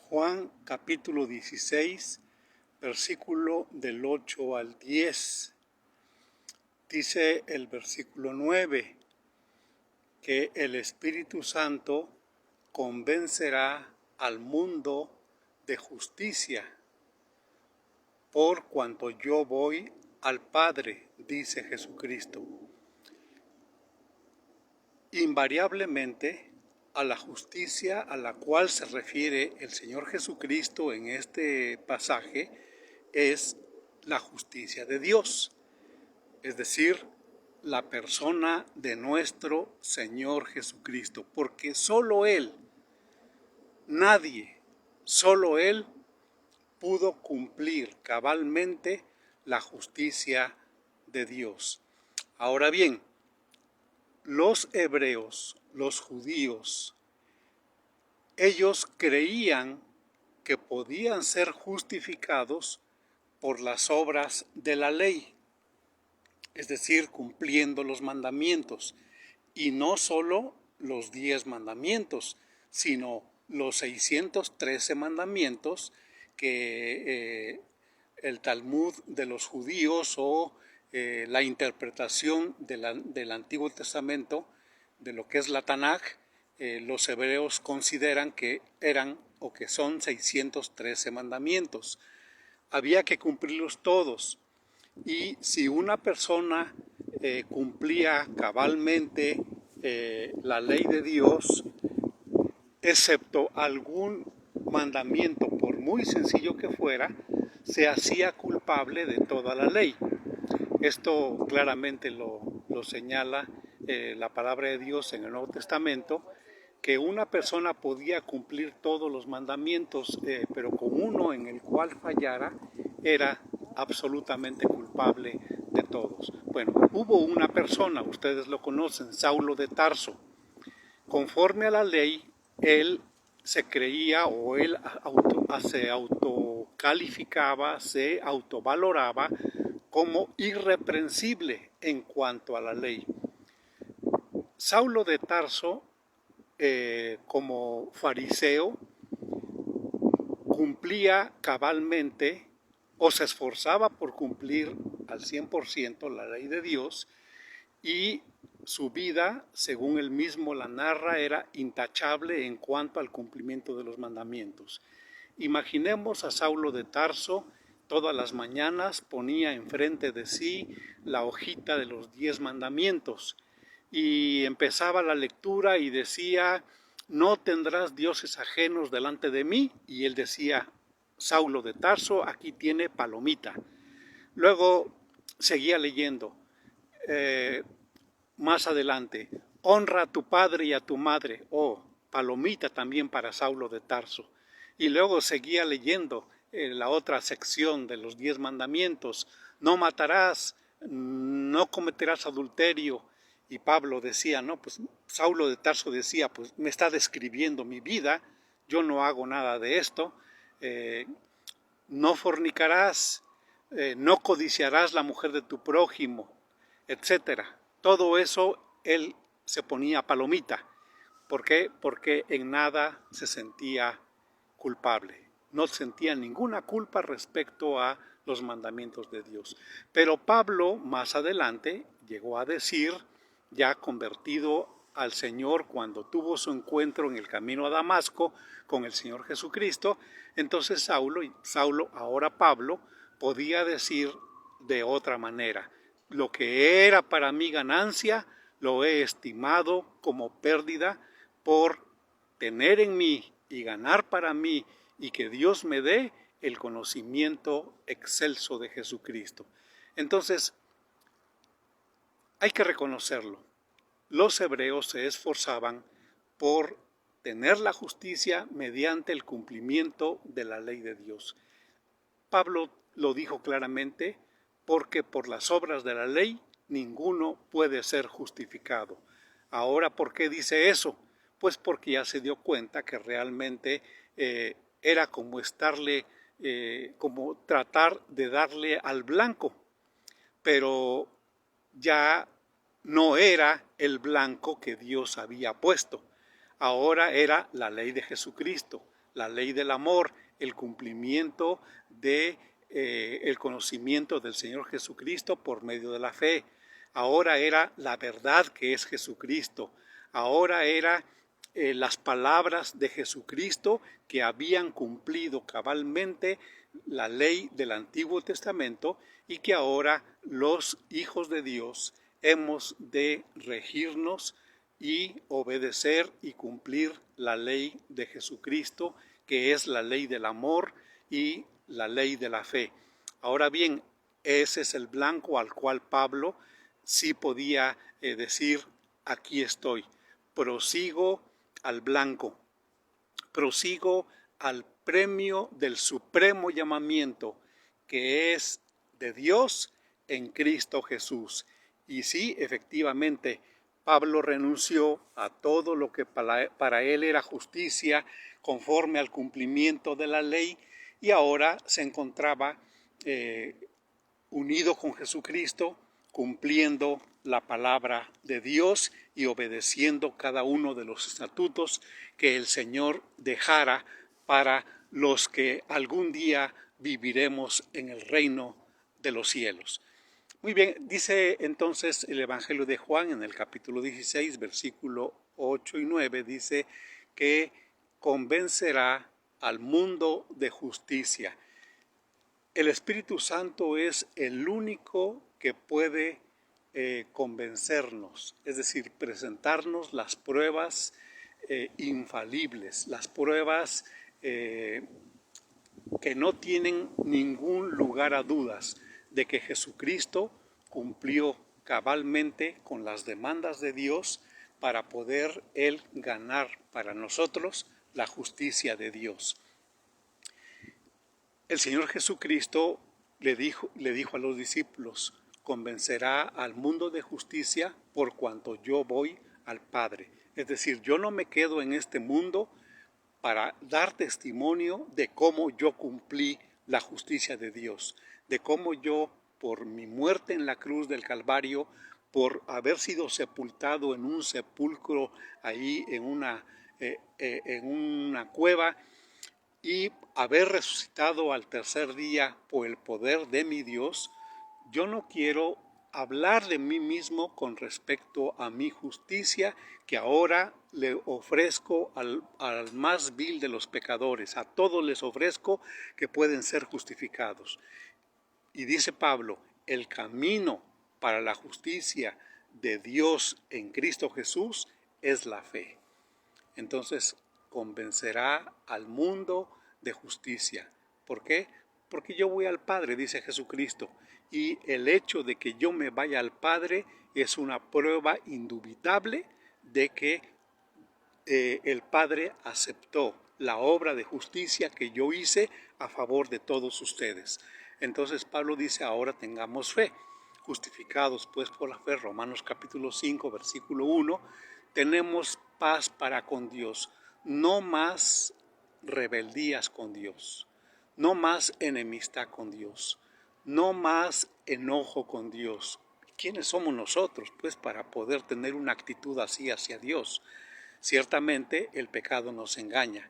Juan capítulo 16, versículo del 8 al 10. Dice el versículo 9 que el Espíritu Santo convencerá al mundo de justicia, por cuanto yo voy al Padre, dice Jesucristo. Invariablemente, a la justicia a la cual se refiere el Señor Jesucristo en este pasaje es la justicia de Dios, es decir, la persona de nuestro Señor Jesucristo, porque solo Él, nadie, solo Él pudo cumplir cabalmente la justicia de Dios. Ahora bien, los hebreos, los judíos, ellos creían que podían ser justificados por las obras de la ley, es decir, cumpliendo los mandamientos, y no solo los 10 mandamientos, sino los 613 mandamientos que el Talmud de los judíos o la interpretación del Antiguo Testamento, de lo que es la Tanaj, los hebreos consideran que eran o que son 613 mandamientos. Había que cumplirlos todos, y si una persona cumplía cabalmente la ley de Dios, excepto algún mandamiento, por muy sencillo que fuera, se hacía culpable de toda la ley. Esto claramente lo señala la palabra de Dios en el Nuevo Testamento, que una persona podía cumplir todos los mandamientos, pero con uno en el cual fallara, era absolutamente culpable de todos. Bueno, hubo una persona, ustedes lo conocen, Saulo de Tarso. Conforme a la ley, él se creía o él se autocalificaba, se autovaloraba como irreprensible en cuanto a la ley. Saulo de Tarso, como fariseo, cumplía cabalmente o se esforzaba por cumplir al 100% la ley de Dios, y su vida, según él mismo la narra, era intachable en cuanto al cumplimiento de los mandamientos. Imaginemos a Saulo de Tarso. Todas las mañanas ponía enfrente de sí la hojita de los 10 mandamientos y empezaba la lectura y decía: no tendrás dioses ajenos delante de mí, y él decía, Saulo de Tarso, aquí tiene palomita. Luego seguía leyendo, más adelante, honra a tu padre y a tu madre, palomita también para Saulo de Tarso. Y luego seguía leyendo la otra sección de los 10 mandamientos, no matarás, no cometerás adulterio. Y Pablo decía, no, pues Saulo de Tarso decía, pues me está describiendo mi vida, yo no hago nada de esto, no fornicarás, no codiciarás la mujer de tu prójimo, etcétera. Todo eso él se ponía palomita. ¿Por qué? Porque en nada se sentía culpable. No sentía ninguna culpa respecto a los mandamientos de Dios. Pero Pablo más adelante llegó a decir, ya convertido al Señor, cuando tuvo su encuentro en el camino a Damasco con el Señor Jesucristo, entonces Saulo, ahora Pablo, podía decir de otra manera: lo que era para mí ganancia, lo he estimado como pérdida por tener en mí y ganar para mí, y que Dios me dé el conocimiento excelso de Jesucristo. Entonces, hay que reconocerlo. Los hebreos se esforzaban por tener la justicia mediante el cumplimiento de la ley de Dios. Pablo lo dijo claramente, porque por las obras de la ley ninguno puede ser justificado. Ahora, ¿por qué dice eso? Pues porque ya se dio cuenta que realmente era como como tratar de darle al blanco, pero ya no era el blanco que Dios había puesto. Ahora era la ley de Jesucristo, la ley del amor, el cumplimiento de el conocimiento del Señor Jesucristo por medio de la fe. Ahora era la verdad que es Jesucristo. Ahora era las palabras de Jesucristo que habían cumplido cabalmente la ley del Antiguo Testamento y que ahora los hijos de Dios hemos de regirnos y obedecer y cumplir la ley de Jesucristo, que es la ley del amor y la ley de la fe. Ahora bien, ese es el blanco al cual Pablo sí podía decir, aquí estoy, prosigo al blanco, prosigo al premio del supremo llamamiento que es de Dios en Cristo Jesús. Y sí, efectivamente, Pablo renunció a todo lo que para él era justicia conforme al cumplimiento de la ley y ahora se encontraba unido con Jesucristo, cumpliendo la palabra de Dios y obedeciendo cada uno de los estatutos que el Señor dejara para los que algún día viviremos en el reino de los cielos. Muy bien, dice entonces el Evangelio de Juan en el capítulo 16, versículo 8 y 9, dice que convencerá al mundo de justicia. El Espíritu Santo es el único que puede convencernos, es decir, presentarnos las pruebas infalibles, las pruebas que no tienen ningún lugar a dudas de que Jesucristo cumplió cabalmente con las demandas de Dios para poder Él ganar para nosotros la justicia de Dios. El Señor Jesucristo le dijo a los discípulos, convencerá al mundo de justicia por cuanto yo voy al Padre. Es decir, yo no me quedo en este mundo para dar testimonio de cómo yo cumplí la justicia de Dios, de cómo yo, por mi muerte en la cruz del Calvario, por haber sido sepultado en un sepulcro ahí en una cueva, y haber resucitado al tercer día por el poder de mi Dios, yo no quiero hablar de mí mismo con respecto a mi justicia que ahora le ofrezco al más vil de los pecadores. A todos les ofrezco que pueden ser justificados. Y dice Pablo, el camino para la justicia de Dios en Cristo Jesús es la fe. Entonces convencerá al mundo de justicia. ¿Por qué? Porque yo voy al Padre, dice Jesucristo, y el hecho de que yo me vaya al Padre es una prueba indubitable de que el Padre aceptó la obra de justicia que yo hice a favor de todos ustedes. Entonces Pablo dice, ahora tengamos fe, justificados pues por la fe, Romanos capítulo 5, versículo 1, tenemos paz para con Dios, no más rebeldías con Dios, no más enemistad con Dios, no más enojo con Dios. ¿Quiénes somos nosotros, pues, para poder tener una actitud así hacia Dios? Ciertamente el pecado nos engaña,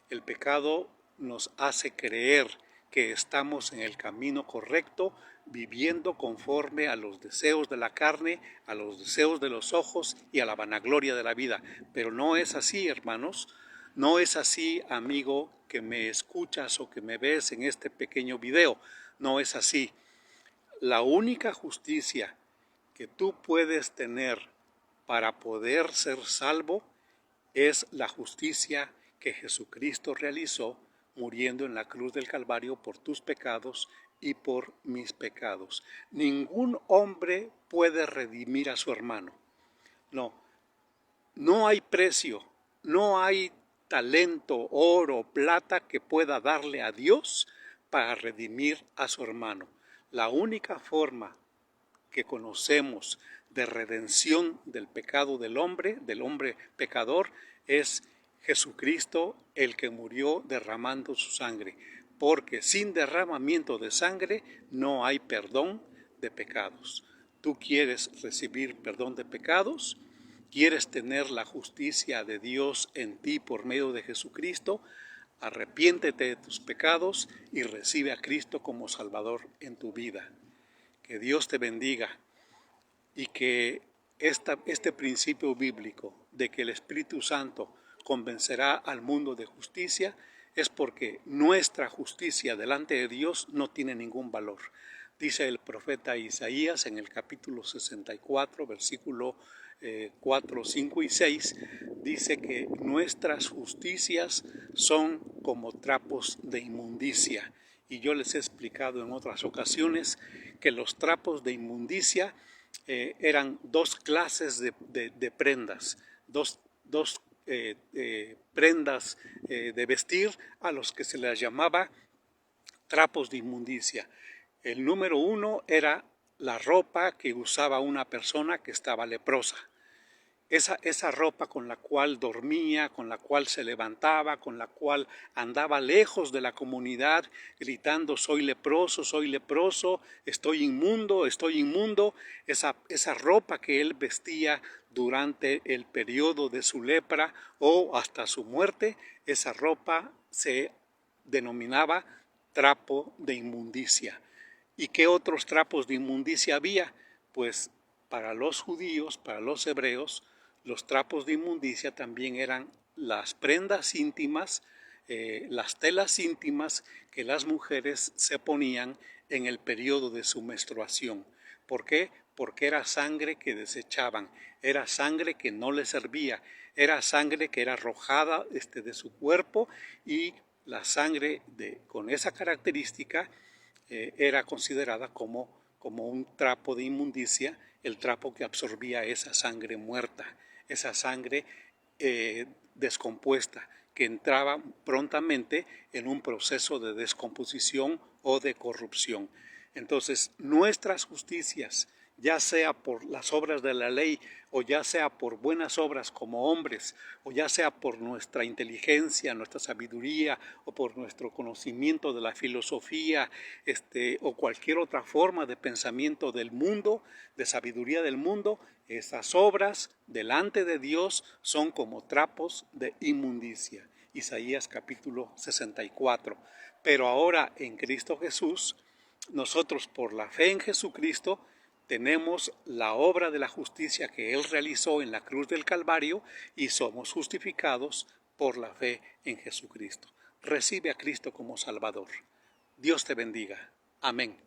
el pecado nos hace creer que estamos en el camino correcto, viviendo conforme a los deseos de la carne, a los deseos de los ojos y a la vanagloria de la vida. Pero no es así, hermanos, no es así, amigo, que me escuchas o que me ves en este pequeño video, no es así. La única justicia que tú puedes tener para poder ser salvo es la justicia que Jesucristo realizó muriendo en la cruz del Calvario por tus pecados y por mis pecados. Ningún hombre puede redimir a su hermano. No hay precio, no hay talento, oro, plata que pueda darle a Dios para redimir a su hermano. La única forma que conocemos de redención del pecado del hombre pecador, es Jesucristo el que murió derramando su sangre, porque sin derramamiento de sangre no hay perdón de pecados. ¿Tú quieres recibir perdón de pecados? ¿Quieres tener la justicia de Dios en ti por medio de Jesucristo? Arrepiéntete de tus pecados y recibe a Cristo como Salvador en tu vida. Que Dios te bendiga y que este principio bíblico de que el Espíritu Santo convencerá al mundo de justicia es porque nuestra justicia delante de Dios no tiene ningún valor. Dice el profeta Isaías en el capítulo 64, versículo 4, 5 y 6, dice que nuestras justicias son como trapos de inmundicia. Y yo les he explicado en otras ocasiones que los trapos de inmundicia eran dos clases de prendas, dos prendas de vestir a los que se les llamaba trapos de inmundicia. El número uno era la ropa que usaba una persona que estaba leprosa. Esa ropa con la cual dormía, con la cual se levantaba, con la cual andaba lejos de la comunidad, gritando soy leproso, estoy inmundo, esa ropa que él vestía durante el periodo de su lepra o hasta su muerte, esa ropa se denominaba trapo de inmundicia. ¿Y qué otros trapos de inmundicia había? Pues para los judíos, para los hebreos, los trapos de inmundicia también eran las prendas íntimas, las telas íntimas que las mujeres se ponían en el periodo de su menstruación. ¿Por qué? Porque era sangre que desechaban, era sangre que no les servía, era sangre que era arrojada de su cuerpo y la sangre con esa característica era considerada como un trapo de inmundicia, el trapo que absorbía esa sangre muerta, esa sangre descompuesta, que entraba prontamente en un proceso de descomposición o de corrupción. Entonces, nuestras justicias, ya sea por las obras de la ley o ya sea por buenas obras como hombres o ya sea por nuestra inteligencia, nuestra sabiduría o por nuestro conocimiento de la filosofía o cualquier otra forma de pensamiento del mundo, de sabiduría del mundo, esas obras delante de Dios son como trapos de inmundicia. Isaías capítulo 64. Pero ahora en Cristo Jesús, nosotros por la fe en Jesucristo tenemos la obra de la justicia que Él realizó en la cruz del Calvario y somos justificados por la fe en Jesucristo. Recibe a Cristo como Salvador. Dios te bendiga. Amén.